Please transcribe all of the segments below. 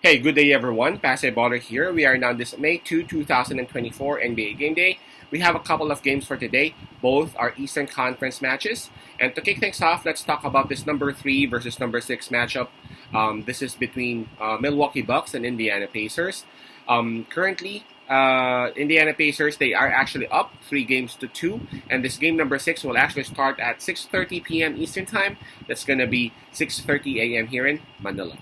Hey, good day everyone. Baller here. We are now this May 2, 2024 NBA Game Day. We have a couple of games for today. Both are Eastern Conference matches. And to kick things off, let's talk about this number 3 versus number 6 matchup. This is between Milwaukee Bucks and Indiana Pacers. Currently, Indiana Pacers, they are actually up 3 games to 2. And this game number 6 will actually start at 6:30 p.m. Eastern Time. That's going to be 6:30 a.m. here in Manila.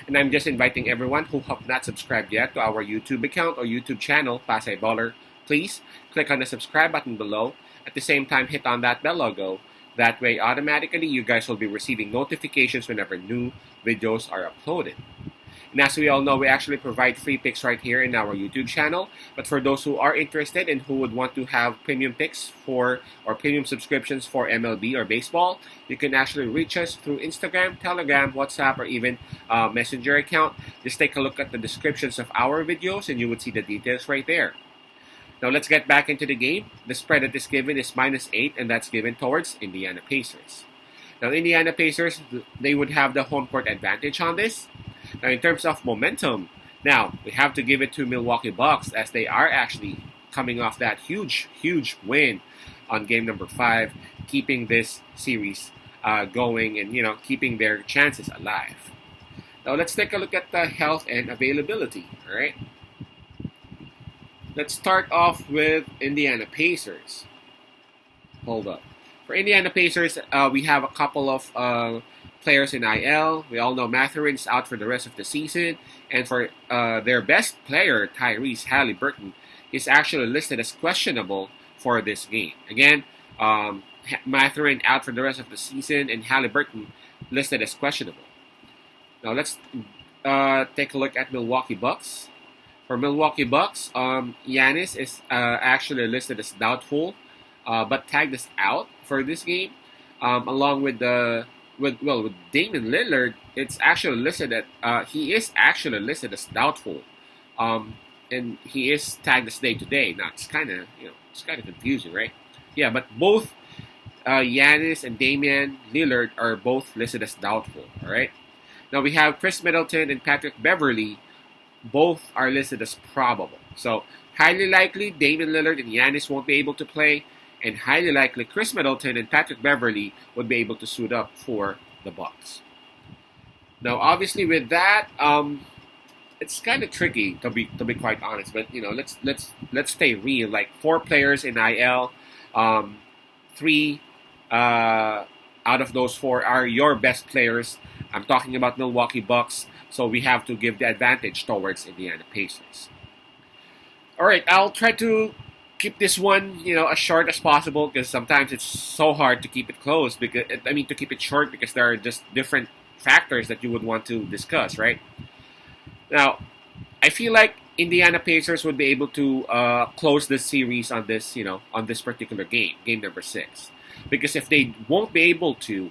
And I'm just inviting everyone who have not subscribed yet to our YouTube account or YouTube channel, Baller. Please click on the subscribe button below. At the same time, hit on that bell logo. That way, automatically, you guys will be receiving notifications whenever new videos are uploaded. And as we all know, we actually provide free picks right here in our YouTube channel. But for those who are interested and who would want to have premium picks for or premium subscriptions for MLB or baseball, you can actually reach us through Instagram, Telegram, WhatsApp, or even Messenger account. Just take a look at the descriptions of our videos and you would see the details right there. Now let's get back into the game. The spread that is given is -8, and that's given towards Indiana Pacers. Now Indiana Pacers, they would have the home court advantage on this. Now, in terms of momentum, now we have to give it to Milwaukee Bucks as they are actually coming off that huge win on game number 5, keeping this series going and keeping their chances alive. Now, let's take a look at the health and availability. All right, let's start off with Indiana Pacers. Hold up. For Indiana Pacers, we have a couple of players in IL. We all know Mathurin's out for the rest of the season. And for their best player, Tyrese Halliburton, is actually listed as questionable for this game. Again, Mathurin out for the rest of the season and Halliburton listed as questionable. Now let's take a look at Milwaukee Bucks. For Milwaukee Bucks, Giannis is actually listed as doubtful, but tagged as out for this game, along with with Damian Lillard. It's actually listed that he is actually listed as doubtful, and he is tagged as day-to-day. Now it's kind of confusing, right? Yeah, but both Giannis and Damian Lillard are both listed as doubtful. All right. Now we have Chris Middleton and Patrick Beverley. Both are listed as probable. So highly likely Damian Lillard and Giannis won't be able to play. And highly likely Chris Middleton and Patrick Beverley would be able to suit up for the Bucks. Now, obviously, with that, it's kind of tricky to be quite honest. But let's stay real. Like 4 players in IL, 3 out of those 4 are your best players. I'm talking about Milwaukee Bucks, so we have to give the advantage towards Indiana Pacers. All right, I'll try to keep this one, as short as possible because sometimes it's so hard to keep it close. To keep it short because there are just different factors that you would want to discuss, right? Now, I feel like Indiana Pacers would be able to close this series on this, on this particular game number 6, because if they won't be able to,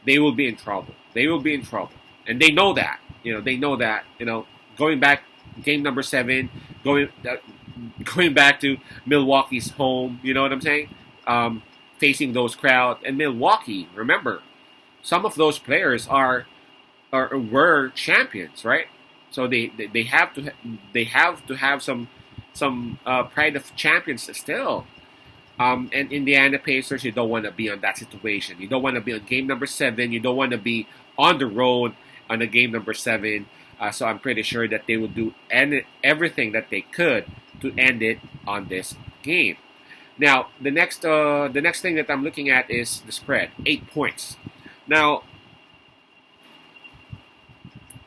they will be in trouble. They will be in trouble, and they know that. They know that. Going back game number 7, going back to Milwaukee's home, you know what I'm saying? Facing those crowds. And Milwaukee, remember, some of those players were champions, right? So they have to have some pride of champions still. And Indiana Pacers, you don't want to be on that situation. You don't want to be on game number 7. You don't want to be on the road on a game number 7. So I'm pretty sure that they will do everything that they could to end it on this game. Now, the next thing that I'm looking at is the spread, 8 points. Now,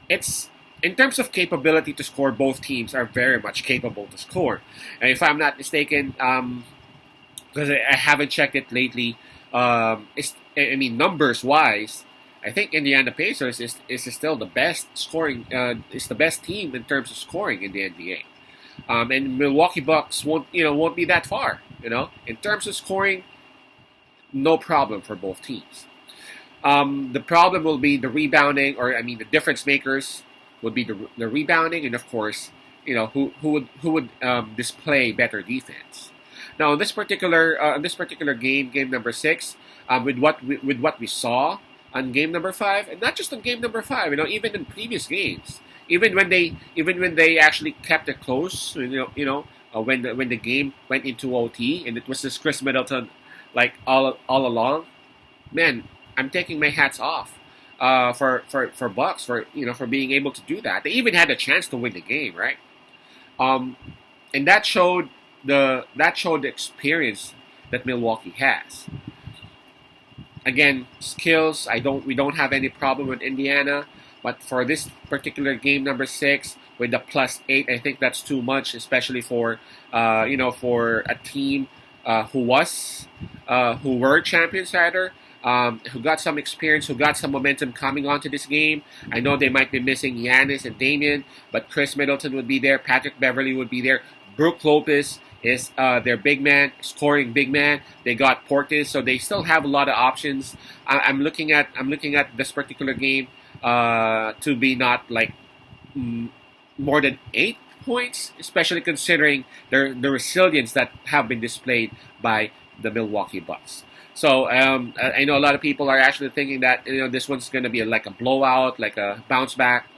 it's in terms of capability to score, both teams are very much capable to score. And if I'm not mistaken, because I haven't checked it lately, numbers wise, I think Indiana Pacers is still the best scoring. Is the best team in terms of scoring in the NBA. And Milwaukee Bucks won't be that far. In terms of scoring, no problem for both teams. The problem will be the rebounding, the difference makers would be the rebounding, and of course, who would display better defense. Now, in this particular game number 6, with what we saw on game number 5, and not just on game number 5, even in previous games, Even when they actually kept it close, when the game went into OT and it was just Chris Middleton, like all along, man, I'm taking my hats off for Bucks for being able to do that. They even had a chance to win the game, right? Um, and that showed the experience that Milwaukee has. Again, skills. We don't have any problem with Indiana, but for this particular game number 6 with the +8, I think that's too much, especially for a team who were champions rather. Who got some experience, who got some momentum coming onto this game. I know they might be missing Giannis and Damian, but Chris Middleton would be there. Patrick Beverly would be there. Brook Lopez is their big man, scoring big man. They got Portis, so they still have a lot of options. I'm looking at this particular game to be not like more than 8 points, especially considering the resilience that have been displayed by the Milwaukee Bucks. So I know a lot of people are actually thinking that this one's going to be like a blowout, like a bounce back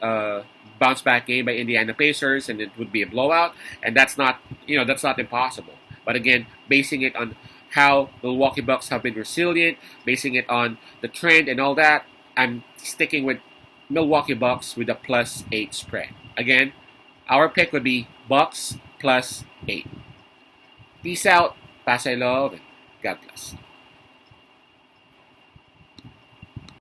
game by Indiana Pacers, and it would be a blowout. And that's not impossible. But again, basing it on how the Milwaukee Bucks have been resilient, basing it on the trend and all that, I'm sticking with Milwaukee Bucks with a +8 spread. Again, our pick would be Bucks +8. Peace out, Pasay Love, and God bless.